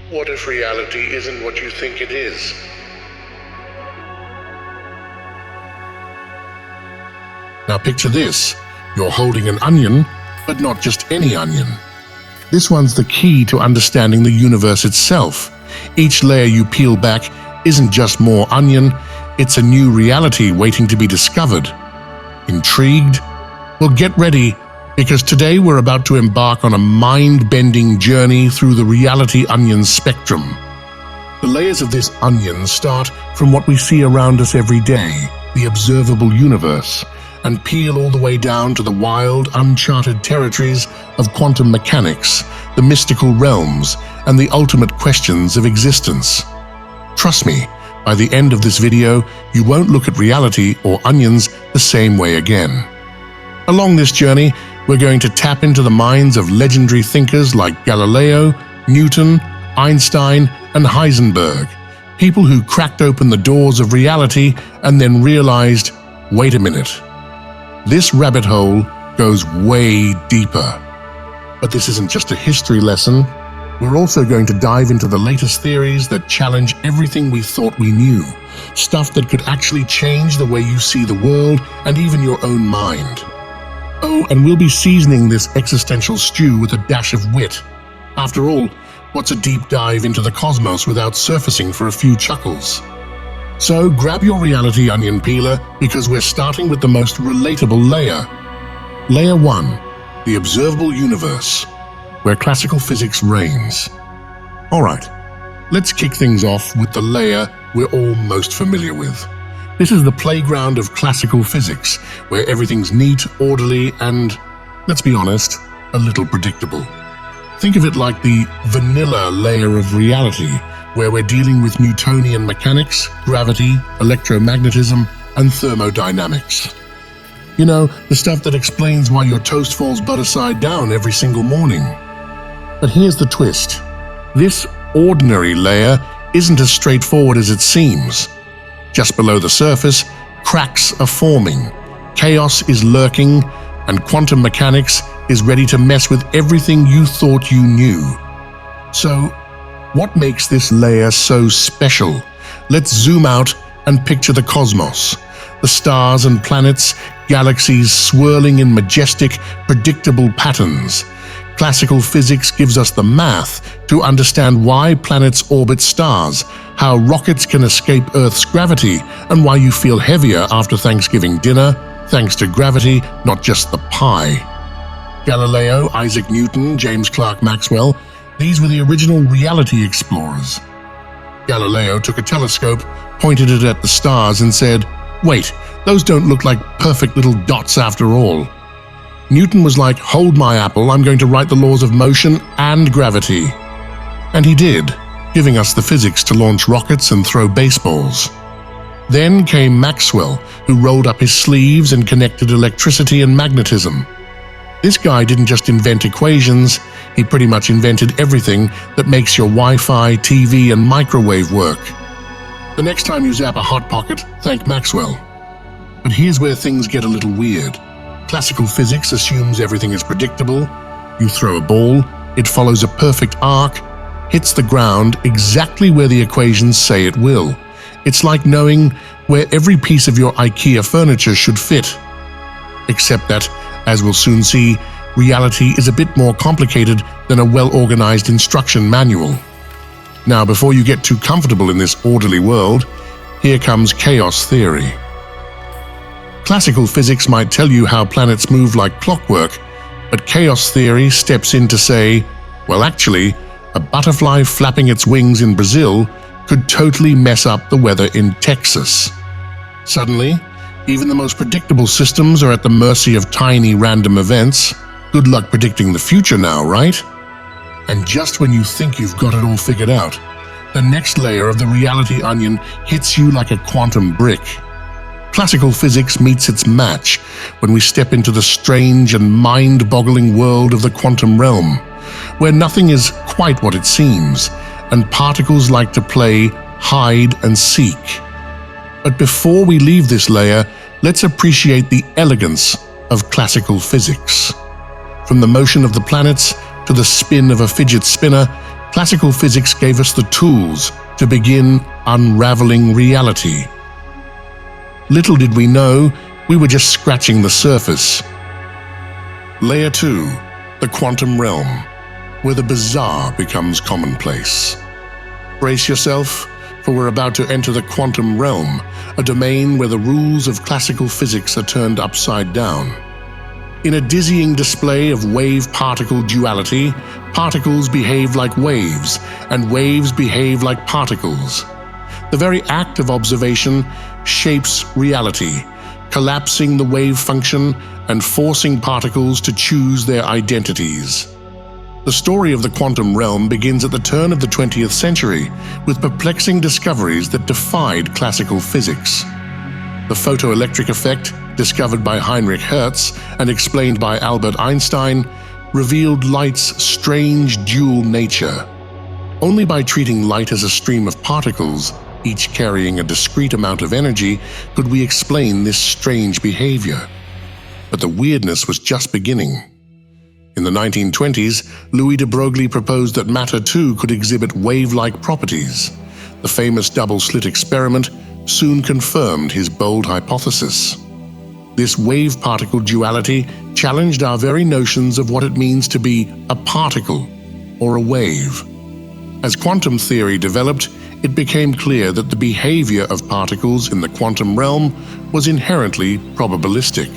What if reality isn't what you think it is? Now picture this. You're holding an onion, but not just any onion. This one's the key to understanding the universe itself. Each layer you peel back isn't just more onion, it's a new reality waiting to be discovered. Intrigued? Well, get ready, because today we're about to embark on a mind-bending journey through the reality onion spectrum. The layers of this onion start from what we see around us every day, the observable universe, and peel all the way down to the wild, uncharted territories of quantum mechanics, the mystical realms, and the ultimate questions of existence. Trust me, by the end of this video, you won't look at reality or onions the same way again. Along this journey, we're going to tap into the minds of legendary thinkers like Galileo, Newton, Einstein, and Heisenberg, people who cracked open the doors of reality and then realized, wait a minute, this rabbit hole goes way deeper. But this isn't just a history lesson. We're also going to dive into the latest theories that challenge everything we thought we knew, stuff that could actually change the way you see the world and even your own mind. Oh, and we'll be seasoning this existential stew with a dash of wit. After all, what's a deep dive into the cosmos without surfacing for a few chuckles? So grab your reality onion peeler, because we're starting with the most relatable layer. Layer 1, the observable universe, where classical physics reigns. Alright, let's kick things off with the layer we're all most familiar with. This is the playground of classical physics, where everything's neat, orderly, and, let's be honest, a little predictable. Think of it like the vanilla layer of reality, where we're dealing with Newtonian mechanics, gravity, electromagnetism, and thermodynamics. You know, the stuff that explains why your toast falls butter side down every single morning. But here's the twist. This ordinary layer isn't as straightforward as it seems. Just below the surface, cracks are forming, chaos is lurking, and quantum mechanics is ready to mess with everything you thought you knew. So, what makes this layer so special? Let's zoom out and picture the cosmos. The stars and planets, galaxies swirling in majestic, predictable patterns. Classical physics gives us the math to understand why planets orbit stars, how rockets can escape Earth's gravity, and why you feel heavier after Thanksgiving dinner, thanks to gravity, not just the pie. Galileo, Isaac Newton, James Clerk Maxwell, these were the original reality explorers. Galileo took a telescope, pointed it at the stars, and said, "Wait, those don't look like perfect little dots after all." Newton was like, "Hold my apple, I'm going to write the laws of motion and gravity." And he did, giving us the physics to launch rockets and throw baseballs. Then came Maxwell, who rolled up his sleeves and connected electricity and magnetism. This guy didn't just invent equations, he pretty much invented everything that makes your Wi-Fi, TV, and microwave work. The next time you zap a Hot Pocket, thank Maxwell. But here's where things get a little weird. Classical physics assumes everything is predictable. You throw a ball, it follows a perfect arc, hits the ground exactly where the equations say it will. It's like knowing where every piece of your IKEA furniture should fit. Except that, as we'll soon see, reality is a bit more complicated than a well-organized instruction manual. Now, before you get too comfortable in this orderly world, here comes chaos theory. Classical physics might tell you how planets move like clockwork, but chaos theory steps in to say, well, actually, a butterfly flapping its wings in Brazil could totally mess up the weather in Texas. Suddenly, even the most predictable systems are at the mercy of tiny random events. Good luck predicting the future now, right? And just when you think you've got it all figured out, the next layer of the reality onion hits you like a quantum brick. Classical physics meets its match when we step into the strange and mind-boggling world of the quantum realm, where nothing is quite what it seems, and particles like to play hide and seek. But before we leave this layer, let's appreciate the elegance of classical physics. From the motion of the planets to the spin of a fidget spinner, classical physics gave us the tools to begin unraveling reality. Little did we know, we were just scratching the surface. Layer 2, the quantum realm, where the bizarre becomes commonplace. Brace yourself, for we're about to enter the quantum realm, a domain where the rules of classical physics are turned upside down. In a dizzying display of wave-particle duality, particles behave like waves, and waves behave like particles. The very act of observation shapes reality, collapsing the wave function and forcing particles to choose their identities. The story of the quantum realm begins at the turn of the 20th century with perplexing discoveries that defied classical physics. The photoelectric effect, discovered by Heinrich Hertz and explained by Albert Einstein, revealed light's strange dual nature. Only by treating light as a stream of particles, each carrying a discrete amount of energy, could we explain this strange behavior. But the weirdness was just beginning. In the 1920s, Louis de Broglie proposed that matter too could exhibit wave-like properties. The famous double-slit experiment soon confirmed his bold hypothesis. This wave-particle duality challenged our very notions of what it means to be a particle or a wave. As quantum theory developed, it became clear that the behavior of particles in the quantum realm was inherently probabilistic.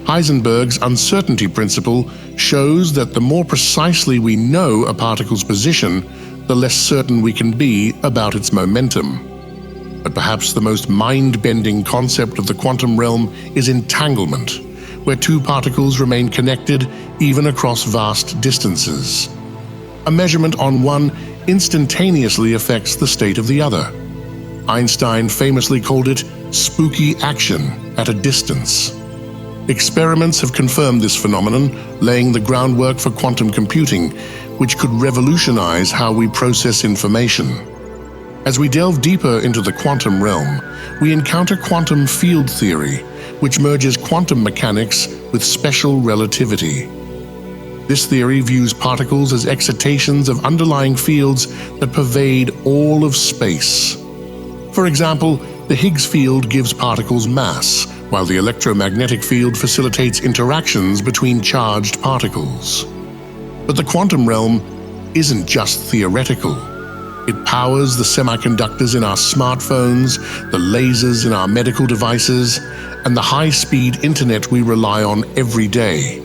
Heisenberg's uncertainty principle shows that the more precisely we know a particle's position, the less certain we can be about its momentum. But perhaps the most mind-bending concept of the quantum realm is entanglement, where two particles remain connected even across vast distances. A measurement on one instantaneously affects the state of the other. Einstein famously called it spooky action at a distance. Experiments have confirmed this phenomenon, laying the groundwork for quantum computing, which could revolutionize how we process information. As we delve deeper into the quantum realm, we encounter quantum field theory, which merges quantum mechanics with special relativity. This theory views particles as excitations of underlying fields that pervade all of space. For example, the Higgs field gives particles mass, while the electromagnetic field facilitates interactions between charged particles. But the quantum realm isn't just theoretical. It powers the semiconductors in our smartphones, the lasers in our medical devices, and the high-speed internet we rely on every day.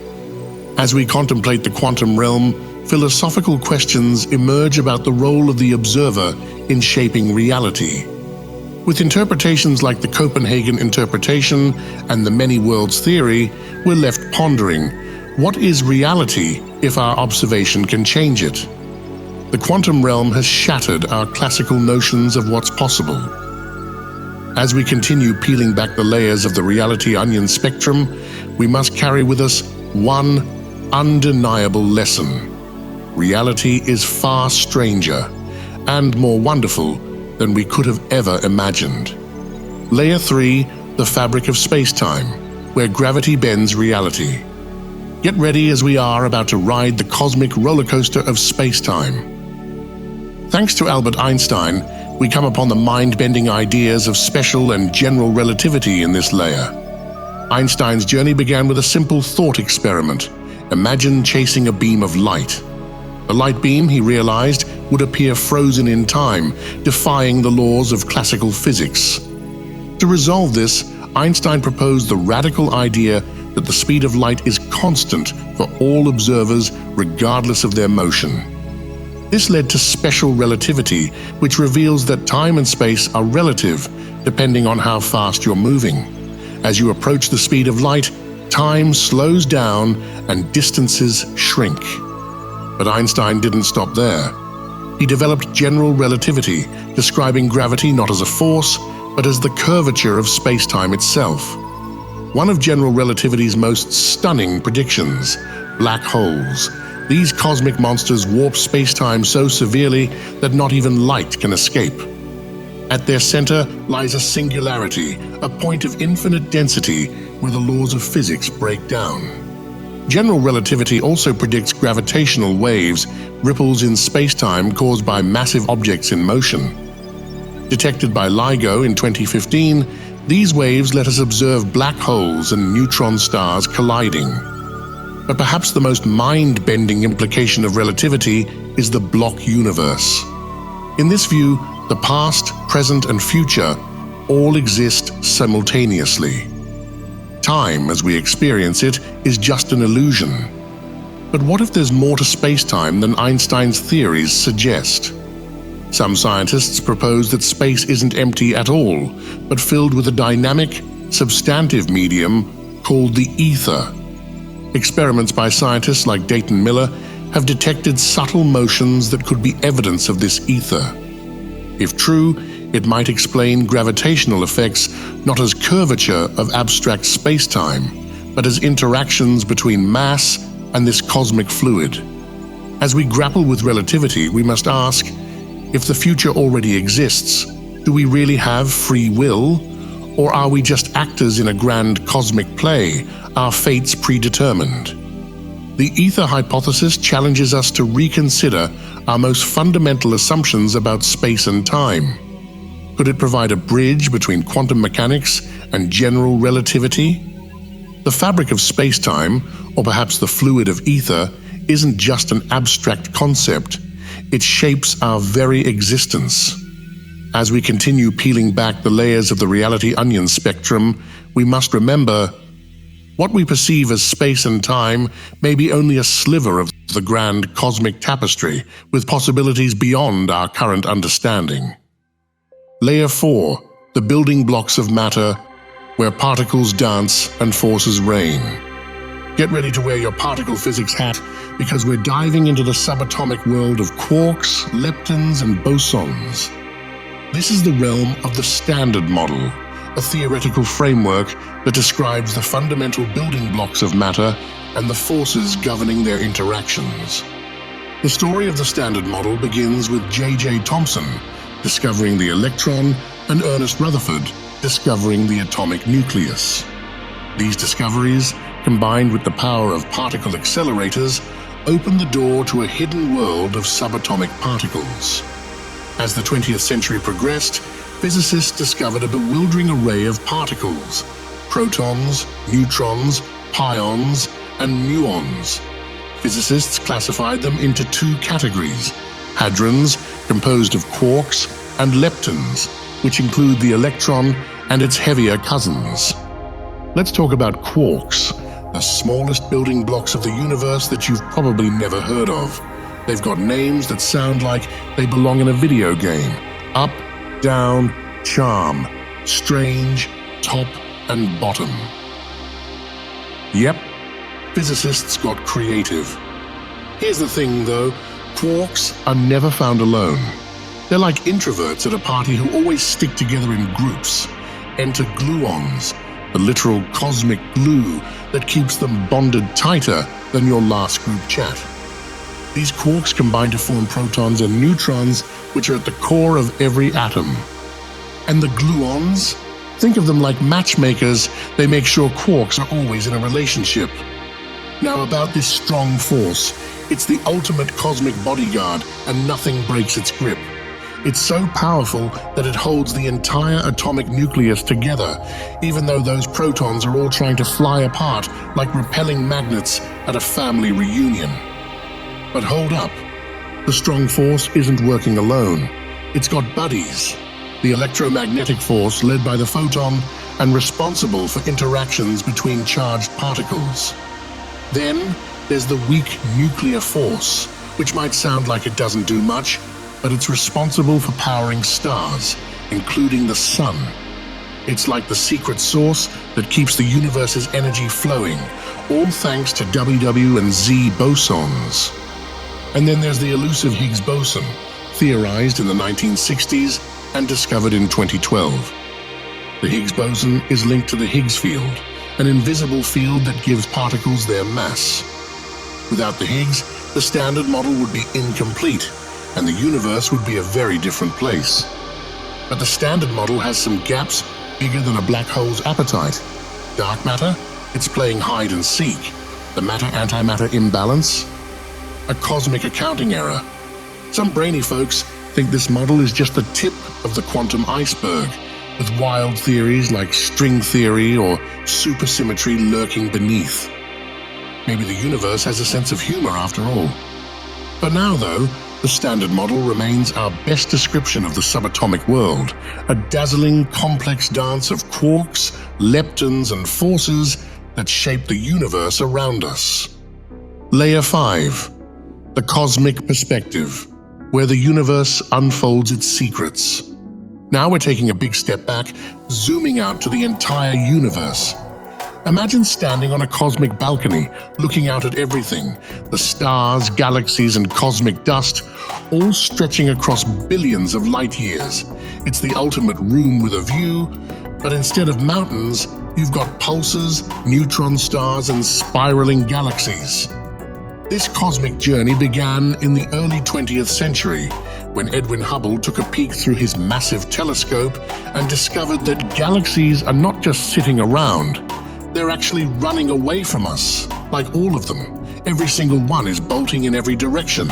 As we contemplate the quantum realm, philosophical questions emerge about the role of the observer in shaping reality. With interpretations like the Copenhagen interpretation and the many worlds theory, we're left pondering, what is reality if our observation can change it? The quantum realm has shattered our classical notions of what's possible. As we continue peeling back the layers of the reality onion spectrum, we must carry with us one undeniable lesson. Reality is far stranger and more wonderful than we could have ever imagined. Layer 3, the fabric of spacetime, where gravity bends reality. Get ready, as we are about to ride the cosmic roller coaster of spacetime. Thanks to Albert Einstein, we come upon the mind-bending ideas of special and general relativity in this layer. Einstein's journey began with a simple thought experiment. Imagine chasing a beam of light. The light beam, he realized, would appear frozen in time, defying the laws of classical physics. To resolve this, Einstein proposed the radical idea that the speed of light is constant for all observers, regardless of their motion. This led to special relativity, which reveals that time and space are relative, depending on how fast you're moving. As you approach the speed of light, time slows down and distances shrink. But Einstein didn't stop there. He developed general relativity, describing gravity not as a force, but as the curvature of space-time itself. One of general relativity's most stunning predictions, black holes. These cosmic monsters warp space-time so severely that not even light can escape. At their center lies a singularity, a point of infinite density where the laws of physics break down. General relativity also predicts gravitational waves, ripples in spacetime caused by massive objects in motion. Detected by LIGO in 2015, these waves let us observe black holes and neutron stars colliding. But perhaps the most mind-bending implication of relativity is the block universe. In this view, the past, present, and future all exist simultaneously. Time, as we experience it, is just an illusion. But what if there's more to space-time than Einstein's theories suggest? Some scientists propose that space isn't empty at all, but filled with a dynamic, substantive medium called the ether. Experiments by scientists like Dayton Miller have detected subtle motions that could be evidence of this ether. If true, it might explain gravitational effects not as curvature of abstract space-time, but as interactions between mass and this cosmic fluid. As we grapple with relativity, we must ask, if the future already exists, do we really have free will? Or are we just actors in a grand cosmic play, our fates predetermined? The ether hypothesis challenges us to reconsider our most fundamental assumptions about space and time. Could it provide a bridge between quantum mechanics and general relativity? The fabric of space-time, or perhaps the fluid of ether, isn't just an abstract concept. It shapes our very existence. As we continue peeling back the layers of the reality onion spectrum, we must remember, what we perceive as space and time may be only a sliver of the grand cosmic tapestry, with possibilities beyond our current understanding. Layer 4, the building blocks of matter, where particles dance and forces reign. Get ready to wear your particle physics hat, because we're diving into the subatomic world of quarks, leptons, and bosons. This is the realm of the Standard Model, a theoretical framework that describes the fundamental building blocks of matter and the forces governing their interactions. The story of the Standard Model begins with J.J. Thomson discovering the electron and Ernest Rutherford discovering the atomic nucleus. These discoveries, combined with the power of particle accelerators, open the door to a hidden world of subatomic particles. As the 20th century progressed, physicists discovered a bewildering array of particles: protons, neutrons, pions, and muons. Physicists classified them into two categories: hadrons, composed of quarks, and leptons, which include the electron and its heavier cousins. Let's talk about quarks, the smallest building blocks of the universe that you've probably never heard of. They've got names that sound like they belong in a video game: up, down, charm, strange, top, and bottom. Yep, physicists got creative. Here's the thing though, quarks are never found alone. They're like introverts at a party who always stick together in groups. Enter gluons, the literal cosmic glue that keeps them bonded tighter than your last group chat. These quarks combine to form protons and neutrons, which are at the core of every atom. And the gluons? Think of them like matchmakers. They make sure quarks are always in a relationship. Now about this strong force, it's the ultimate cosmic bodyguard, and nothing breaks its grip. It's so powerful that it holds the entire atomic nucleus together, even though those protons are all trying to fly apart like repelling magnets at a family reunion. But hold up, the strong force isn't working alone. It's got buddies. The electromagnetic force led by the photon and responsible for interactions between charged particles. Then there's the weak nuclear force, which might sound like it doesn't do much, but it's responsible for powering stars, including the sun. It's like the secret source that keeps the universe's energy flowing, all thanks to WW and Z bosons. And then there's the elusive Higgs boson, theorized in the 1960s and discovered in 2012. The Higgs boson is linked to the Higgs field, an invisible field that gives particles their mass. Without the Higgs, the Standard Model would be incomplete, and the universe would be a very different place. But the Standard Model has some gaps bigger than a black hole's appetite. Dark matter? It's playing hide and seek. The matter-antimatter imbalance? A cosmic accounting error. Some brainy folks think this model is just the tip of the quantum iceberg, with wild theories like string theory or supersymmetry lurking beneath. Maybe the universe has a sense of humor after all. For now, though, the Standard Model remains our best description of the subatomic world, a dazzling, complex dance of quarks, leptons, and forces that shape the universe around us. Layer 5. The Cosmic Perspective, where the universe unfolds its secrets. Now we're taking a big step back, zooming out to the entire universe. Imagine standing on a cosmic balcony, looking out at everything, the stars, galaxies, and cosmic dust, all stretching across billions of light years. It's the ultimate room with a view, but instead of mountains, you've got pulsars, neutron stars, and spiraling galaxies. This cosmic journey began in the early 20th century, when Edwin Hubble took a peek through his massive telescope and discovered that galaxies are not just sitting around, they're actually running away from us, like all of them. Every single one is bolting in every direction.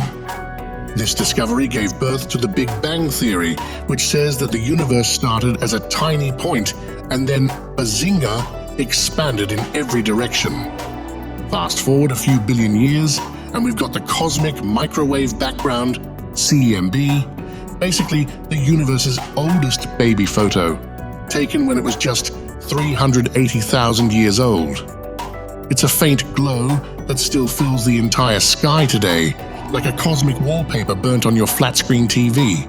This discovery gave birth to the Big Bang Theory, which says that the universe started as a tiny point and then, bazinga, expanded in every direction. Fast forward a few billion years, and we've got the cosmic microwave background, CMB, basically the universe's oldest baby photo, taken when it was just 380,000 years old. It's a faint glow that still fills the entire sky today, like a cosmic wallpaper burnt on your flat-screen TV.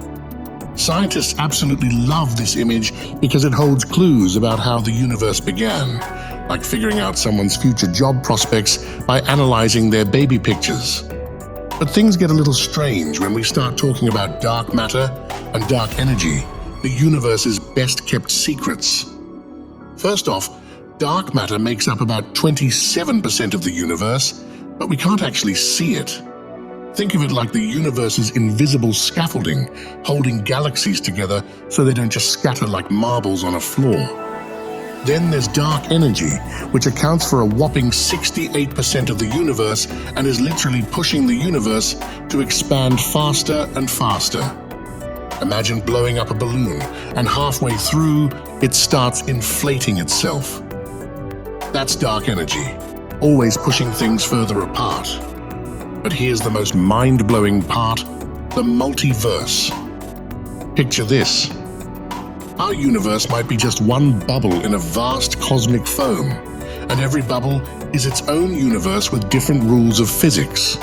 Scientists absolutely love this image because it holds clues about how the universe began, like figuring out someone's future job prospects by analyzing their baby pictures. But things get a little strange when we start talking about dark matter and dark energy, the universe's best-kept secrets. First off, dark matter makes up about 27% of the universe, but we can't actually see it. Think of it like the universe's invisible scaffolding, holding galaxies together so they don't just scatter like marbles on a floor. Then there's dark energy, which accounts for a whopping 68% of the universe and is literally pushing the universe to expand faster and faster. Imagine blowing up a balloon, and halfway through, it starts inflating itself. That's dark energy, always pushing things further apart. But here's the most mind-blowing part, the multiverse. Picture this. Our universe might be just one bubble in a vast cosmic foam, and every bubble is its own universe with different rules of physics.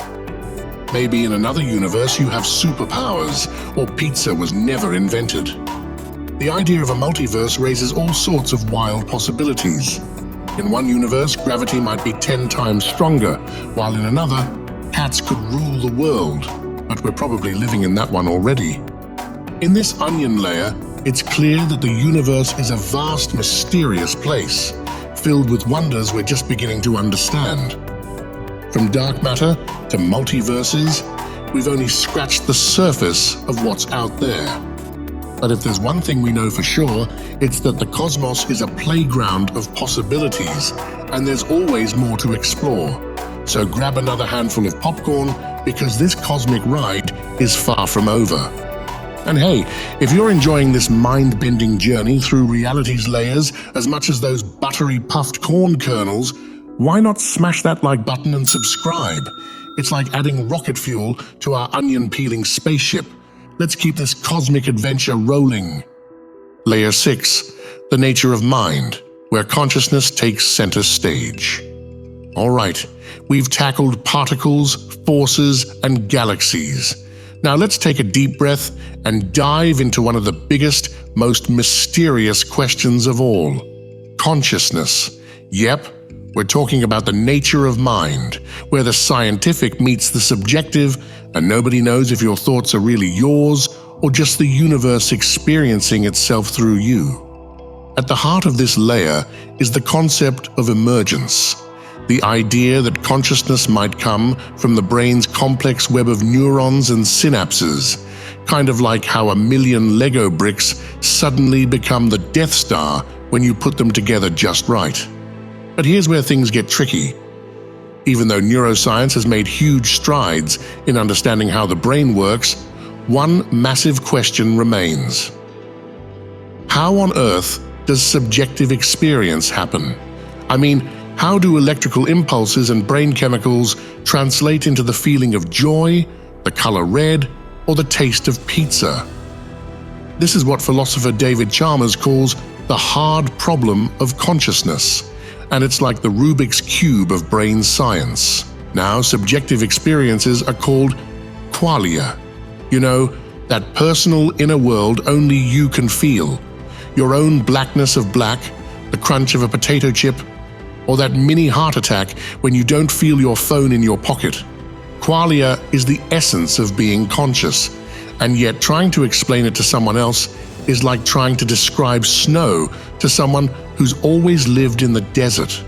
Maybe in another universe you have superpowers, or pizza was never invented. The idea of a multiverse raises all sorts of wild possibilities. In one universe, gravity might be 10 times stronger, while in another, cats could rule the world, but we're probably living in that one already. In this onion layer, it's clear that the universe is a vast, mysterious place, filled with wonders we're just beginning to understand. From dark matter to multiverses, we've only scratched the surface of what's out there. But if there's one thing we know for sure, it's that the cosmos is a playground of possibilities, and there's always more to explore. So grab another handful of popcorn, because this cosmic ride is far from over. And hey, if you're enjoying this mind-bending journey through reality's layers as much as those buttery puffed corn kernels, why not smash that like button and subscribe? It's like adding rocket fuel to our onion-peeling spaceship. Let's keep this cosmic adventure rolling. Layer 6, the nature of mind, where consciousness takes center stage. All right, we've tackled particles, forces, and galaxies. Now let's take a deep breath and dive into one of the biggest, most mysterious questions of all. Consciousness. Yep, we're talking about the nature of mind, where the scientific meets the subjective, and nobody knows if your thoughts are really yours or just the universe experiencing itself through you. At the heart of this layer is the concept of emergence. The idea that consciousness might come from the brain's complex web of neurons and synapses, kind of like how 1,000,000 Lego bricks suddenly become the Death Star when you put them together just right. But here's where things get tricky. Even though neuroscience has made huge strides in understanding how the brain works, one massive question remains. How on earth does subjective experience happen? I mean, how do electrical impulses and brain chemicals translate into the feeling of joy, the color red, or the taste of pizza? This is what philosopher David Chalmers calls the hard problem of consciousness, and it's like the Rubik's Cube of brain science. Now, subjective experiences are called qualia. You know, that personal inner world only you can feel. Your own blackness of black, the crunch of a potato chip, or that mini heart attack when you don't feel your phone in your pocket. Qualia is the essence of being conscious, and yet trying to explain it to someone else is like trying to describe snow to someone who's always lived in the desert.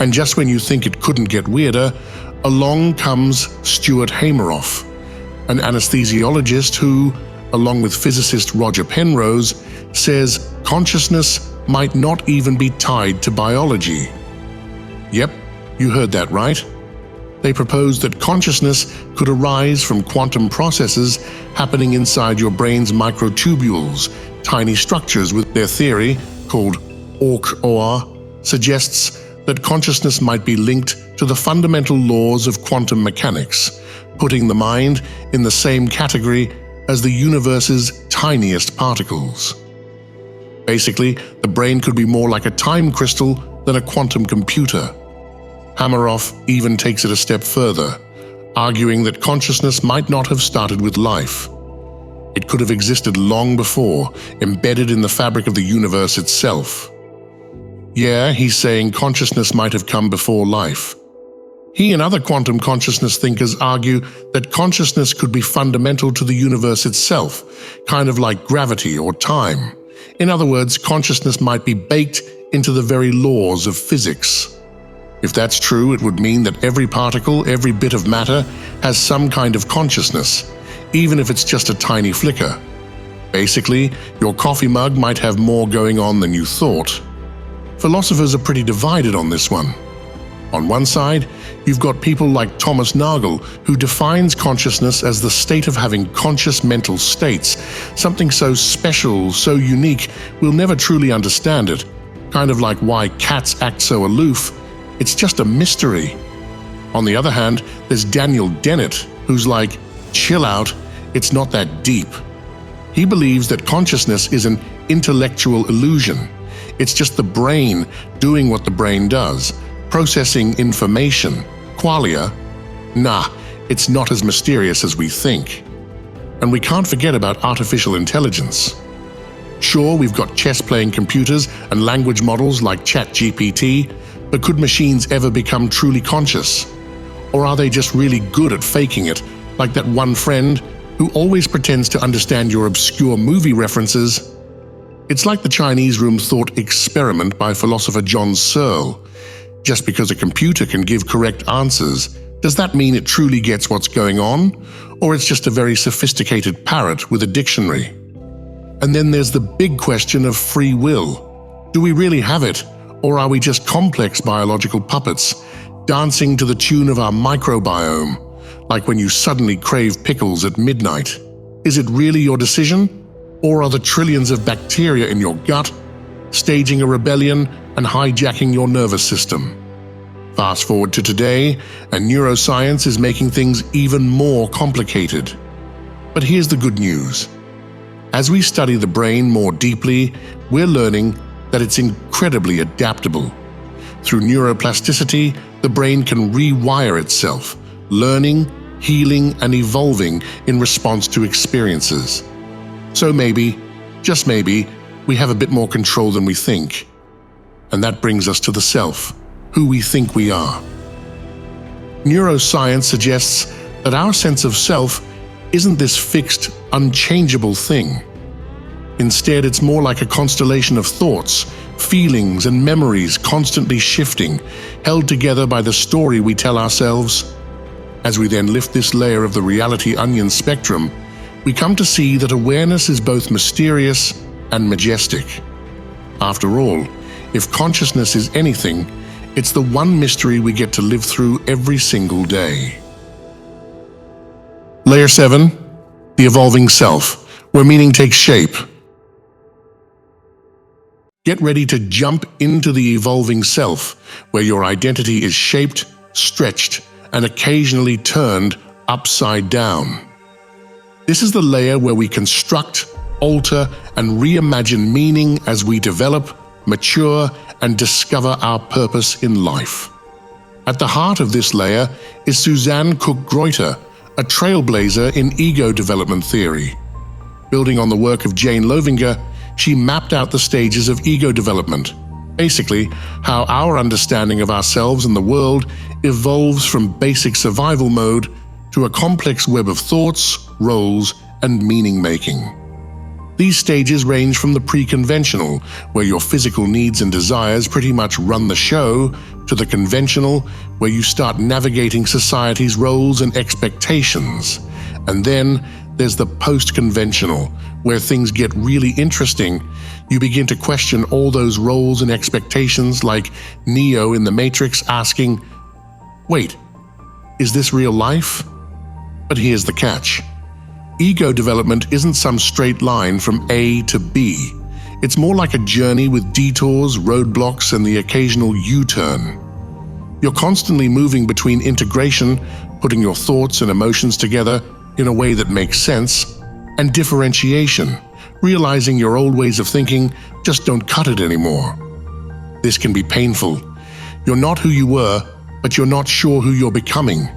And just when you think it couldn't get weirder, along comes Stuart Hameroff, an anesthesiologist who, along with physicist Roger Penrose, says consciousness might not even be tied to biology. Yep, you heard that right. They propose that consciousness could arise from quantum processes happening inside your brain's microtubules, tiny structures. With their theory, called OR, suggests that consciousness might be linked to the fundamental laws of quantum mechanics, putting the mind in the same category as the universe's tiniest particles. Basically, the brain could be more like a time crystal than a quantum computer. Hameroff even takes it a step further, arguing that consciousness might not have started with life. It could have existed long before, embedded in the fabric of the universe itself. Yeah, he's saying consciousness might have come before life. He and other quantum consciousness thinkers argue that consciousness could be fundamental to the universe itself, kind of like gravity or time. In other words, consciousness might be baked into the very laws of physics. If that's true, it would mean that every particle, every bit of matter, has some kind of consciousness, even if it's just a tiny flicker. Basically, your coffee mug might have more going on than you thought. Philosophers are pretty divided on this one. On one side, you've got people like Thomas Nagel, who defines consciousness as the state of having conscious mental states, something so special, so unique, we'll never truly understand it. Kind of like why cats act so aloof. It's just a mystery. On the other hand, there's Daniel Dennett, who's like, chill out, it's not that deep. He believes that consciousness is an intellectual illusion. It's just the brain doing what the brain does, processing information. Qualia? Nah, it's not as mysterious as we think. And we can't forget about artificial intelligence. Sure, we've got chess-playing computers and language models like ChatGPT, but could machines ever become truly conscious? Or are they just really good at faking it, like that one friend who always pretends to understand your obscure movie references? It's like the Chinese room thought experiment by philosopher John Searle. Just because a computer can give correct answers, does that mean it truly gets what's going on? Or it's just a very sophisticated parrot with a dictionary? And then there's the big question of free will. Do we really have it? Or are we just complex biological puppets, dancing to the tune of our microbiome, like when you suddenly crave pickles at midnight? Is it really your decision? Or are the trillions of bacteria in your gut staging a rebellion and hijacking your nervous system? Fast forward to today, and neuroscience is making things even more complicated. But here's the good news. As we study the brain more deeply, we're learning that it's incredibly adaptable. Through neuroplasticity, the brain can rewire itself, learning, healing, and evolving in response to experiences. So maybe, just maybe, we have a bit more control than we think. And that brings us to the self, who we think we are. Neuroscience suggests that our sense of self isn't this fixed, unchangeable thing. Instead, it's more like a constellation of thoughts, feelings, and memories constantly shifting, held together by the story we tell ourselves. As we then lift this layer of the reality onion spectrum, we come to see that awareness is both mysterious and majestic. After all, if consciousness is anything, It's the one mystery we get to live through every single day. Layer 7, the evolving self, where meaning takes shape. Get ready to jump into the evolving self, where your identity is shaped, stretched, and occasionally turned upside down. This is the layer where we construct, alter, and reimagine meaning as we develop, mature, and discover our purpose in life. At the heart of this layer is Suzanne Cook-Greuter, a trailblazer in ego development theory. Building on the work of Jane Loevinger, she mapped out the stages of ego development, basically how our understanding of ourselves and the world evolves from basic survival mode to a complex web of thoughts, roles, and meaning-making. These stages range from the pre-conventional, where your physical needs and desires pretty much run the show, to the conventional, where you start navigating society's roles and expectations. And then there's the post-conventional, where things get really interesting. You begin to question all those roles and expectations, like Neo in The Matrix asking, "Wait, is this real life?" But here's the catch. Ego development isn't some straight line from A to B. It's more like a journey with detours, roadblocks, and the occasional U-turn. You're constantly moving between integration, putting your thoughts and emotions together in a way that makes sense, and differentiation, realizing your old ways of thinking just don't cut it anymore. This can be painful. You're not who you were, but you're not sure who you're becoming.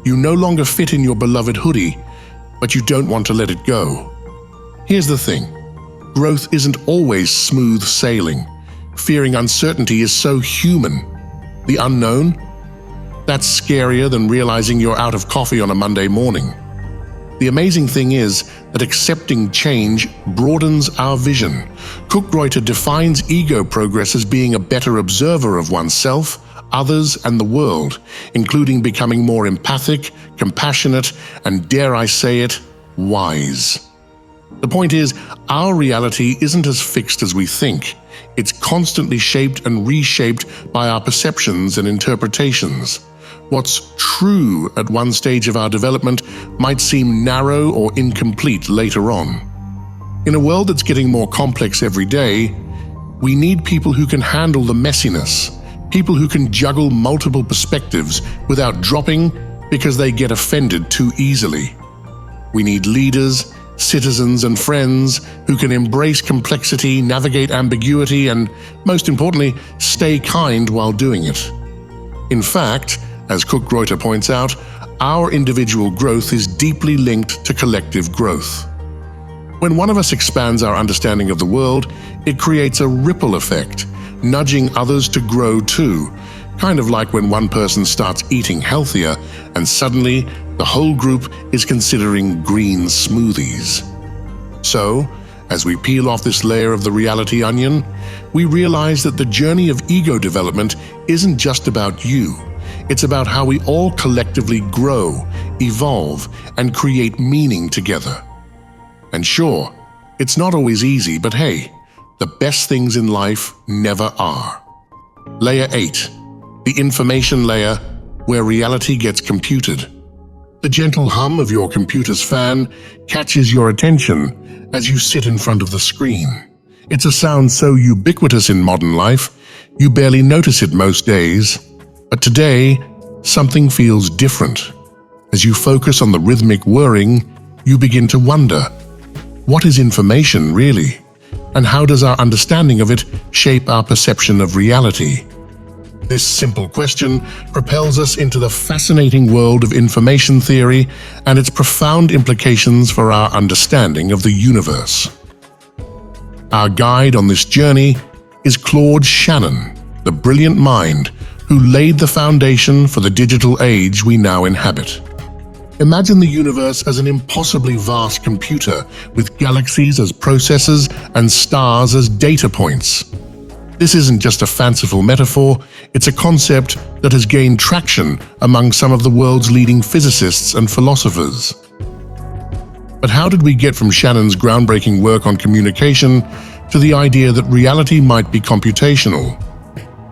You no longer fit in your beloved hoodie, but you don't want to let it go. Here's the thing. Growth isn't always smooth sailing. Fearing uncertainty is so human. The unknown? That's scarier than realizing you're out of coffee on a Monday morning. The amazing thing is that accepting change broadens our vision. Cook-Greuter defines ego progress as being a better observer of oneself, others, and the world, including becoming more empathic, compassionate, and, dare I say it, wise. The point is, our reality isn't as fixed as we think. It's constantly shaped and reshaped by our perceptions and interpretations. What's true at one stage of our development might seem narrow or incomplete later on. In a world that's getting more complex every day, we need people who can handle the messiness, people who can juggle multiple perspectives without dropping because they get offended too easily. We need leaders, citizens, and friends who can embrace complexity, navigate ambiguity, and, most importantly, stay kind while doing it. In fact, as Cook-Greuter points out, our individual growth is deeply linked to collective growth. When one of us expands our understanding of the world, it creates a ripple effect, nudging others to grow too, kind of like when one person starts eating healthier and suddenly the whole group is considering green smoothies. So, as we peel off this layer of the reality onion, we realize that the journey of ego development isn't just about you. It's about how we all collectively grow, evolve, and create meaning together. And sure, it's not always easy, but hey, the best things in life never are. Layer 8, the information layer, where reality gets computed. The gentle hum of your computer's fan catches your attention as you sit in front of the screen. It's a sound so ubiquitous in modern life, you barely notice it most days. But today, something feels different. As you focus on the rhythmic whirring, you begin to wonder, what is information really? And how does our understanding of it shape our perception of reality? This simple question propels us into the fascinating world of information theory and its profound implications for our understanding of the universe. Our guide on this journey is Claude Shannon, the brilliant mind who laid the foundation for the digital age we now inhabit. Imagine the universe as an impossibly vast computer with galaxies as processors and stars as data points. This isn't just a fanciful metaphor, it's a concept that has gained traction among some of the world's leading physicists and philosophers. But how did we get from Shannon's groundbreaking work on communication to the idea that reality might be computational?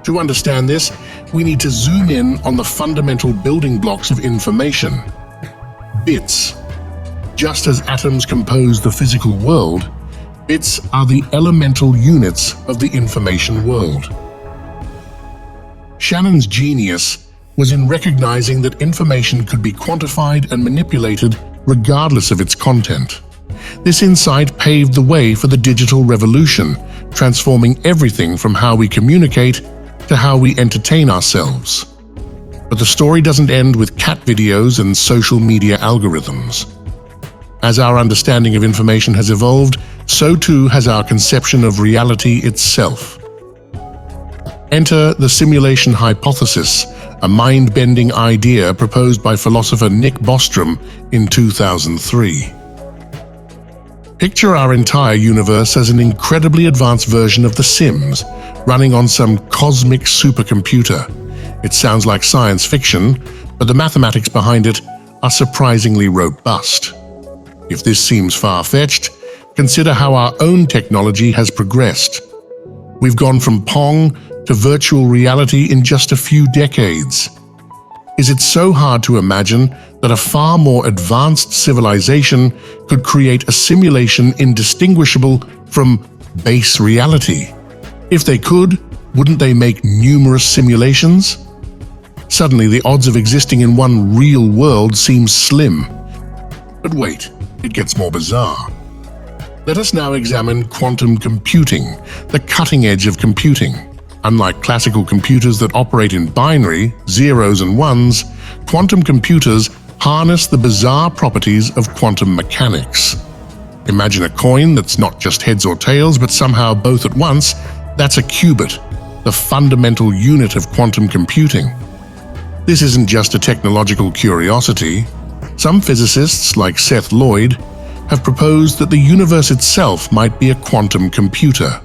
To understand this, we need to zoom in on the fundamental building blocks of information. Bits. Just as atoms compose the physical world, bits are the elemental units of the information world. Shannon's genius was in recognizing that information could be quantified and manipulated regardless of its content. This insight paved the way for the digital revolution, transforming everything from how we communicate to how we entertain ourselves. But the story doesn't end with cat videos and social media algorithms. As our understanding of information has evolved, so too has our conception of reality itself. Enter the simulation hypothesis, a mind-bending idea proposed by philosopher Nick Bostrom in 2003. Picture our entire universe as an incredibly advanced version of The Sims, running on some cosmic supercomputer. It sounds like science fiction, but the mathematics behind it are surprisingly robust. If this seems far-fetched, consider how our own technology has progressed. We've gone from Pong to virtual reality in just a few decades. Is it so hard to imagine that a far more advanced civilization could create a simulation indistinguishable from base reality? If they could, wouldn't they make numerous simulations? Suddenly, the odds of existing in one real world seem slim. But wait, it gets more bizarre. Let us now examine quantum computing, the cutting edge of computing. Unlike classical computers that operate in binary, zeros and ones, quantum computers harness the bizarre properties of quantum mechanics. Imagine a coin that's not just heads or tails, but somehow both at once. That's a qubit, the fundamental unit of quantum computing. This isn't just a technological curiosity. Some physicists, like Seth Lloyd, have proposed that the universe itself might be a quantum computer.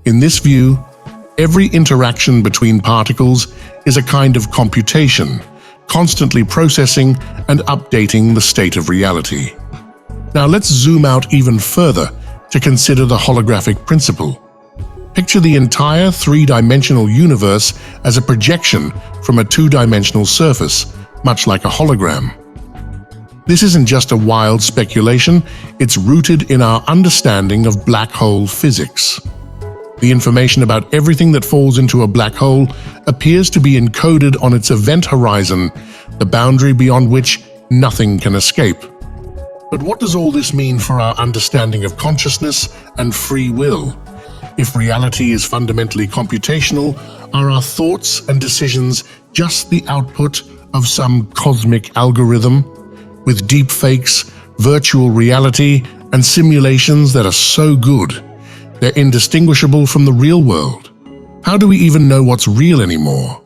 In this view, every interaction between particles is a kind of computation, constantly processing and updating the state of reality. Now let's zoom out even further to consider the holographic principle. Picture the entire three-dimensional universe as a projection from a two-dimensional surface, much like a hologram. This isn't just a wild speculation, it's rooted in our understanding of black hole physics. The information about everything that falls into a black hole appears to be encoded on its event horizon, the boundary beyond which nothing can escape. But what does all this mean for our understanding of consciousness and free will? If reality is fundamentally computational, are our thoughts and decisions just the output of some cosmic algorithm? With deepfakes, virtual reality, and simulations that are so good, they're indistinguishable from the real world. How do we even know what's real anymore?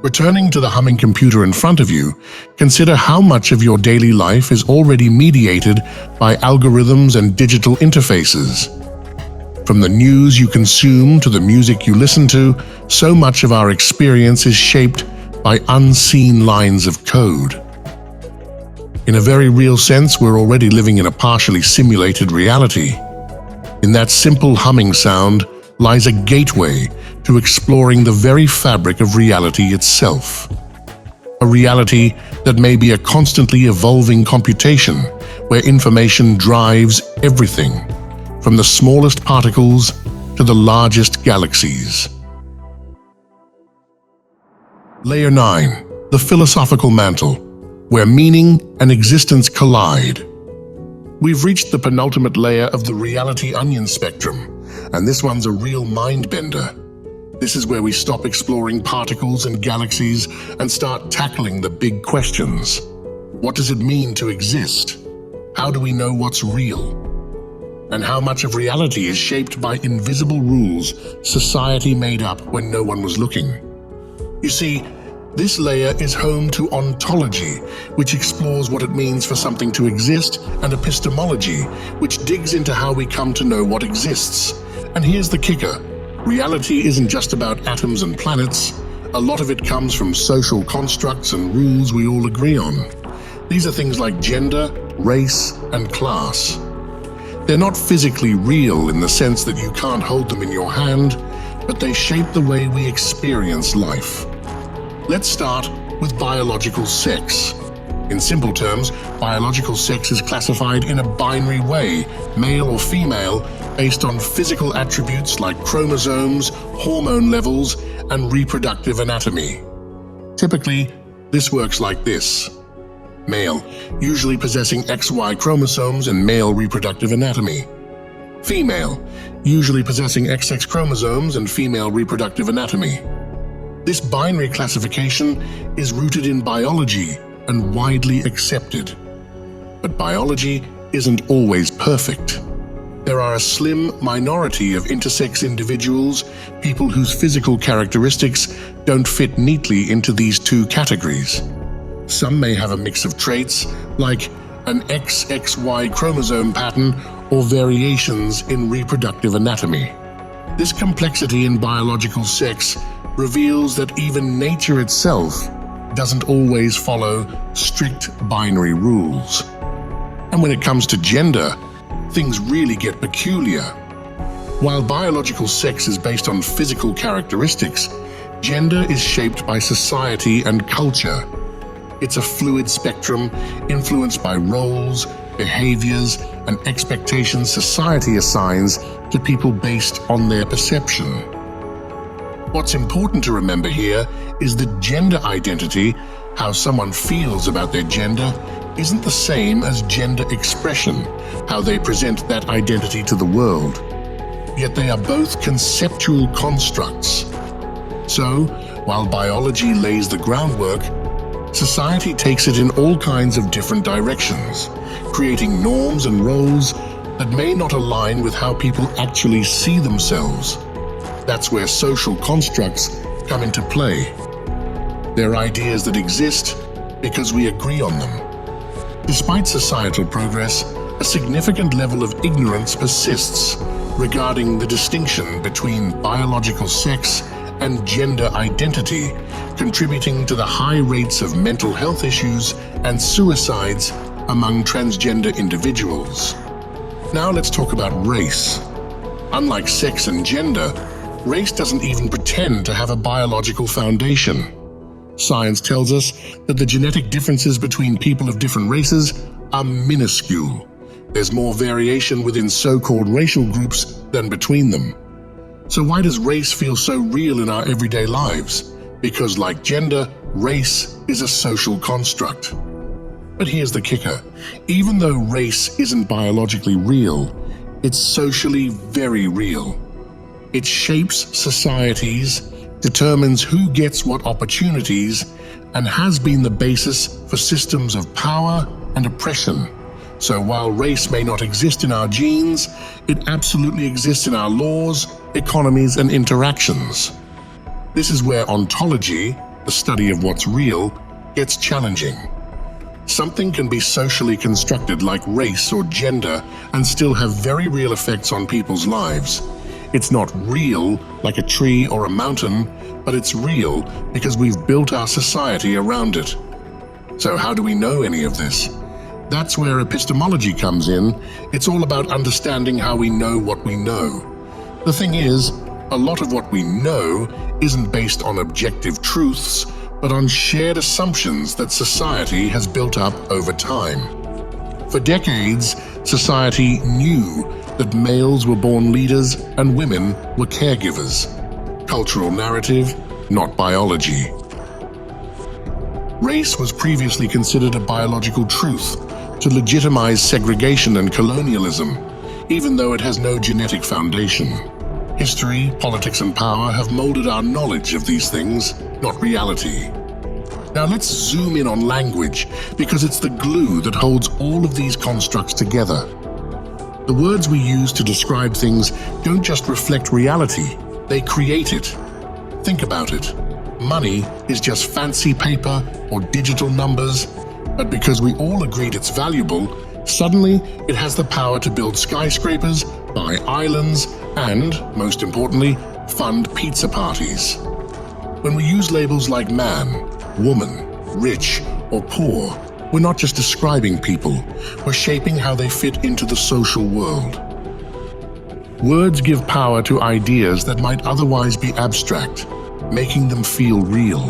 Returning to the humming computer in front of you, consider how much of your daily life is already mediated by algorithms and digital interfaces. From the news you consume to the music you listen to, so much of our experience is shaped by unseen lines of code. In a very real sense, we're already living in a partially simulated reality. In that simple humming sound lies a gateway to exploring the very fabric of reality itself. A reality that may be a constantly evolving computation, where information drives everything, from the smallest particles to the largest galaxies. Layer 9, the philosophical mantle, where meaning and existence collide. We've reached the penultimate layer of the reality onion spectrum, and this one's a real mind-bender. This is where we stop exploring particles and galaxies and start tackling the big questions. What does it mean to exist? How do we know what's real? And how much of reality is shaped by invisible rules society made up when no one was looking? You see, this layer is home to ontology, which explores what it means for something to exist, and epistemology, which digs into how we come to know what exists. And here's the kicker. Reality isn't just about atoms and planets. A lot of it comes from social constructs and rules we all agree on. These are things like gender, race, and class. They're not physically real in the sense that you can't hold them in your hand, but they shape the way we experience life. Let's start with biological sex. In simple terms, biological sex is classified in a binary way, male or female, based on physical attributes like chromosomes, hormone levels, and reproductive anatomy. Typically, this works like this. Male, usually possessing XY chromosomes and male reproductive anatomy. Female, usually possessing XX chromosomes and female reproductive anatomy. This binary classification is rooted in biology and widely accepted. But biology isn't always perfect. There are a slim minority of intersex individuals, people whose physical characteristics don't fit neatly into these two categories. Some may have a mix of traits like an XXY chromosome pattern or variations in reproductive anatomy. This complexity in biological sex reveals that even nature itself doesn't always follow strict binary rules. And when it comes to gender, things really get peculiar. While biological sex is based on physical characteristics, gender is shaped by society and culture. It's a fluid spectrum influenced by roles, behaviors, and expectations society assigns to people based on their perception. What's important to remember here is that gender identity, how someone feels about their gender, isn't the same as gender expression, how they present that identity to the world. Yet they are both conceptual constructs. So, while biology lays the groundwork, society takes it in all kinds of different directions, creating norms and roles that may not align with how people actually see themselves. That's where social constructs come into play. They're ideas that exist because we agree on them. Despite societal progress, a significant level of ignorance persists regarding the distinction between biological sex and gender identity, contributing to the high rates of mental health issues and suicides among transgender individuals. Now let's talk about race. Unlike sex and gender, race doesn't even pretend to have a biological foundation. Science tells us that the genetic differences between people of different races are minuscule. There's more variation within so-called racial groups than between them. So why does race feel so real in our everyday lives? Because like gender, race is a social construct. But here's the kicker. Even though race isn't biologically real, it's socially very real. It shapes societies, determines who gets what opportunities, and has been the basis for systems of power and oppression. So while race may not exist in our genes, it absolutely exists in our laws, economies, and interactions. This is where ontology, the study of what's real, gets challenging. Something can be socially constructed like race or gender and still have very real effects on people's lives. It's not real like a tree or a mountain, but it's real because we've built our society around it. So how do we know any of this? That's where epistemology comes in. It's all about understanding how we know what we know. The thing is, a lot of what we know isn't based on objective truths, but on shared assumptions that society has built up over time. For decades, society knew that males were born leaders and women were caregivers. Cultural narrative, not biology. Race was previously considered a biological truth to legitimize segregation and colonialism, even though it has no genetic foundation. History, politics, and power have molded our knowledge of these things, not reality. Now let's zoom in on language, because it's the glue that holds all of these constructs together. The words we use to describe things don't just reflect reality, they create it. Think about it. Money is just fancy paper or digital numbers, but because we all agreed it's valuable, suddenly it has the power to build skyscrapers, buy islands, and, most importantly, fund pizza parties. When we use labels like man, woman, rich, or poor, we're not just describing people, we're shaping how they fit into the social world. Words give power to ideas that might otherwise be abstract, making them feel real.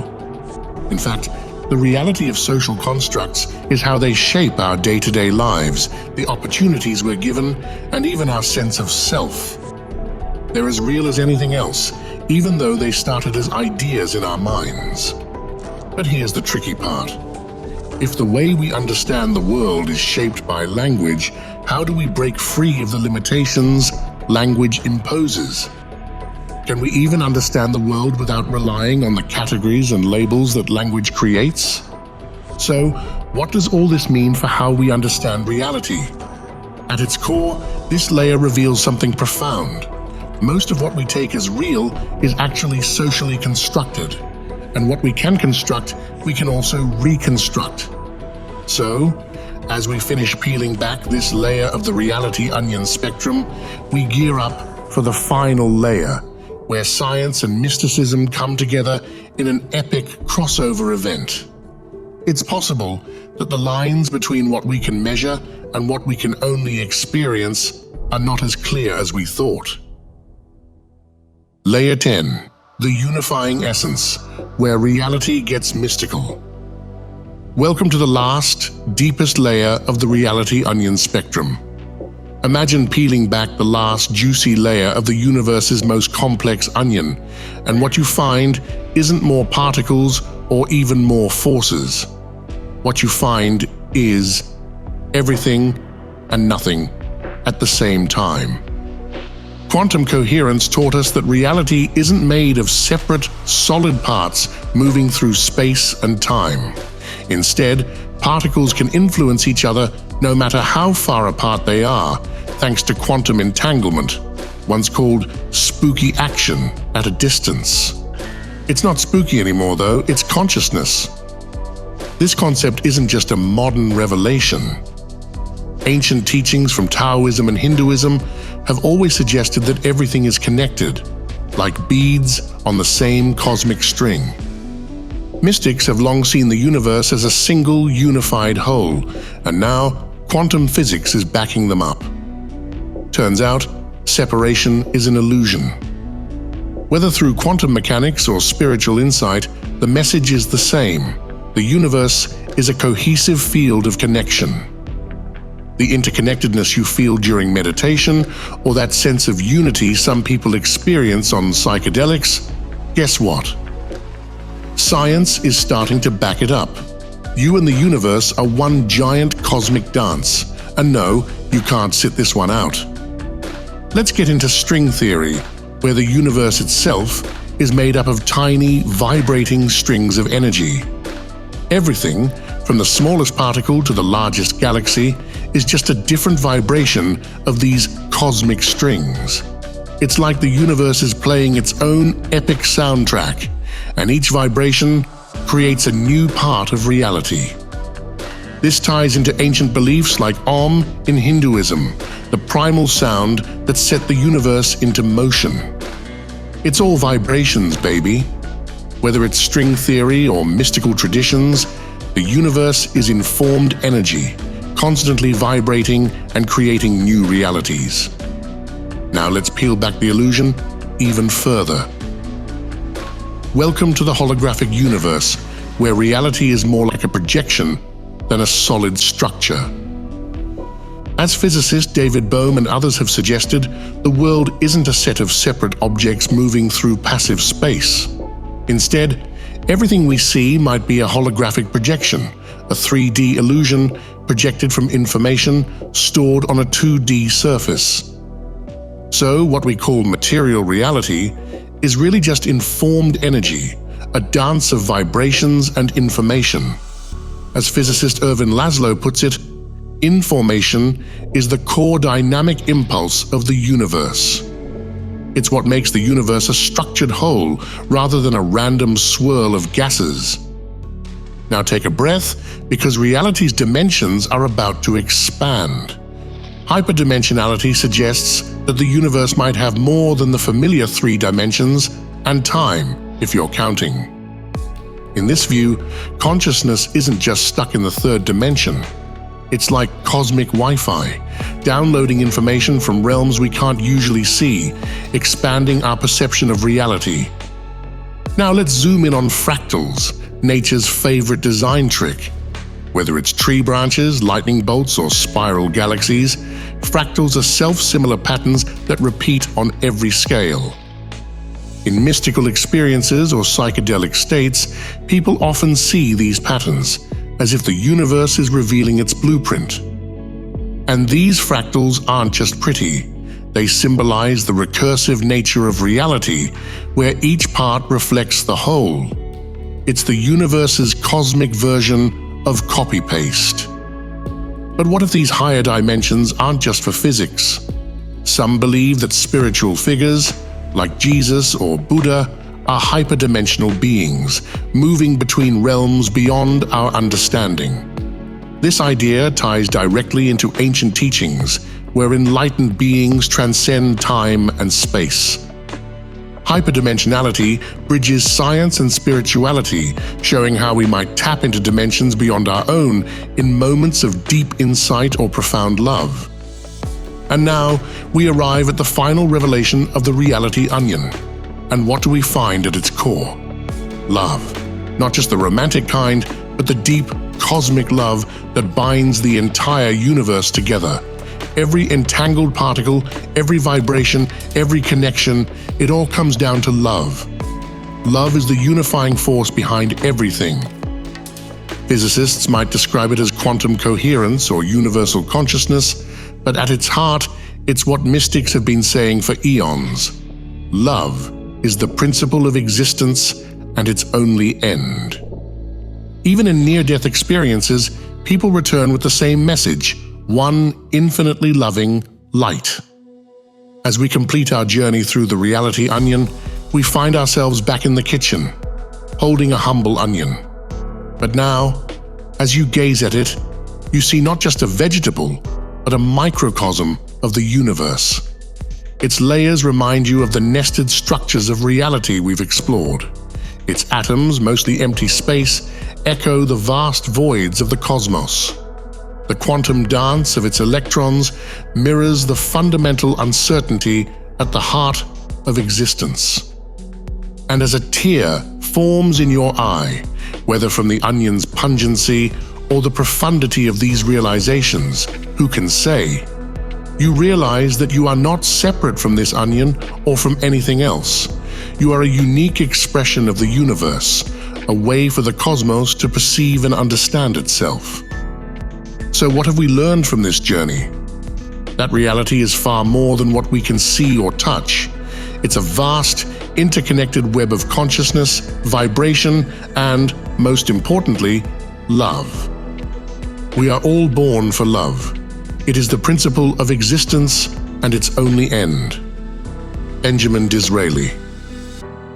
In fact, the reality of social constructs is how they shape our day-to-day lives, the opportunities we're given, and even our sense of self. They're as real as anything else, even though they started as ideas in our minds. But here's the tricky part. If the way we understand the world is shaped by language, how do we break free of the limitations language imposes? Can we even understand the world without relying on the categories and labels that language creates? So, what does all this mean for how we understand reality? At its core, this layer reveals something profound. Most of what we take as real is actually socially constructed, and what we can construct, we can also reconstruct. So, as we finish peeling back this layer of the reality onion spectrum, we gear up for the final layer, where science and mysticism come together in an epic crossover event. It's possible that the lines between what we can measure and what we can only experience are not as clear as we thought. Layer 10, the unifying essence, where reality gets mystical. Welcome to the last, deepest layer of the reality onion spectrum. Imagine peeling back the last juicy layer of the universe's most complex onion, and what you find isn't more particles or even more forces. What you find is everything and nothing at the same time. Quantum coherence taught us that reality isn't made of separate, solid parts moving through space and time. Instead, particles can influence each other no matter how far apart they are, thanks to quantum entanglement, once called spooky action at a distance. It's not spooky anymore, though, it's consciousness. This concept isn't just a modern revelation. Ancient teachings from Taoism and Hinduism have always suggested that everything is connected, like beads on the same cosmic string. Mystics have long seen the universe as a single, unified whole, and now quantum physics is backing them up. Turns out, separation is an illusion. Whether through quantum mechanics or spiritual insight, the message is the same. The universe is a cohesive field of connection. The interconnectedness you feel during meditation, or that sense of unity some people experience on psychedelics, guess what? Science is starting to back it up. You and the universe are one giant cosmic dance, and no, you can't sit this one out. Let's get into string theory, where the universe itself is made up of tiny, vibrating strings of energy. Everything, from the smallest particle to the largest galaxy, is just a different vibration of these cosmic strings. It's like the universe is playing its own epic soundtrack, and each vibration creates a new part of reality. This ties into ancient beliefs like Om in Hinduism, the primal sound that set the universe into motion. It's all vibrations, baby. Whether it's string theory or mystical traditions, the universe is informed energy, constantly vibrating and creating new realities. Now let's peel back the illusion even further. Welcome to the holographic universe, where reality is more like a projection than a solid structure. As physicist David Bohm and others have suggested, the world isn't a set of separate objects moving through passive space. Instead, everything we see might be a holographic projection, a 3D illusion projected from information stored on a 2D surface. So, what we call material reality is really just informed energy, a dance of vibrations and information. As physicist Ervin Laszlo puts it, information is the core dynamic impulse of the universe. It's what makes the universe a structured whole rather than a random swirl of gases. Now take a breath, because reality's dimensions are about to expand. Hyperdimensionality suggests that the universe might have more than the familiar 3 dimensions and time, if you're counting. In this view, consciousness isn't just stuck in the 3rd dimension. It's like cosmic Wi-Fi, downloading information from realms we can't usually see, expanding our perception of reality. Now let's zoom in on fractals, nature's favorite design trick. Whether it's tree branches, lightning bolts, or spiral galaxies, fractals are self-similar patterns that repeat on every scale. In mystical experiences or psychedelic states, people often see these patterns, as if the universe is revealing its blueprint. And these fractals aren't just pretty. They symbolize the recursive nature of reality, where each part reflects the whole. It's the universe's cosmic version of copy-paste. But what if these higher dimensions aren't just for physics? Some believe that spiritual figures, like Jesus or Buddha, are hyperdimensional beings, moving between realms beyond our understanding. This idea ties directly into ancient teachings, where enlightened beings transcend time and space. Hyperdimensionality bridges science and spirituality, showing how we might tap into dimensions beyond our own in moments of deep insight or profound love. And now, we arrive at the final revelation of the reality onion. And what do we find at its core? Love. Not just the romantic kind, but the deep, cosmic love that binds the entire universe together. Every entangled particle, every vibration, every connection, it all comes down to love. Love is the unifying force behind everything. Physicists might describe it as quantum coherence or universal consciousness, but at its heart, it's what mystics have been saying for eons. Love is the principle of existence and its only end. Even in near-death experiences, people return with the same message: one infinitely loving light. As we complete our journey through the reality onion, we find ourselves back in the kitchen, holding a humble onion. But now, as you gaze at it, you see not just a vegetable, but a microcosm of the universe. Its layers remind you of the nested structures of reality we've explored. Its atoms, mostly empty space, echo the vast voids of the cosmos. The quantum dance of its electrons mirrors the fundamental uncertainty at the heart of existence. And as a tear forms in your eye, whether from the onion's pungency or the profundity of these realizations, who can say? You realize that you are not separate from this onion or from anything else. You are a unique expression of the universe, a way for the cosmos to perceive and understand itself. So what have we learned from this journey? That reality is far more than what we can see or touch. It's a vast, interconnected web of consciousness, vibration, and, most importantly, love. We are all born for love. It is the principle of existence and its only end. Benjamin Disraeli.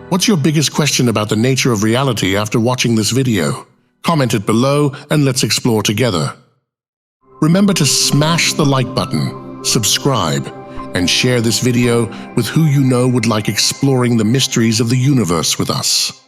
What's your biggest question about the nature of reality after watching this video? Comment it below and let's explore together. Remember to smash the like button, subscribe, and share this video with who you know would like exploring the mysteries of the universe with us.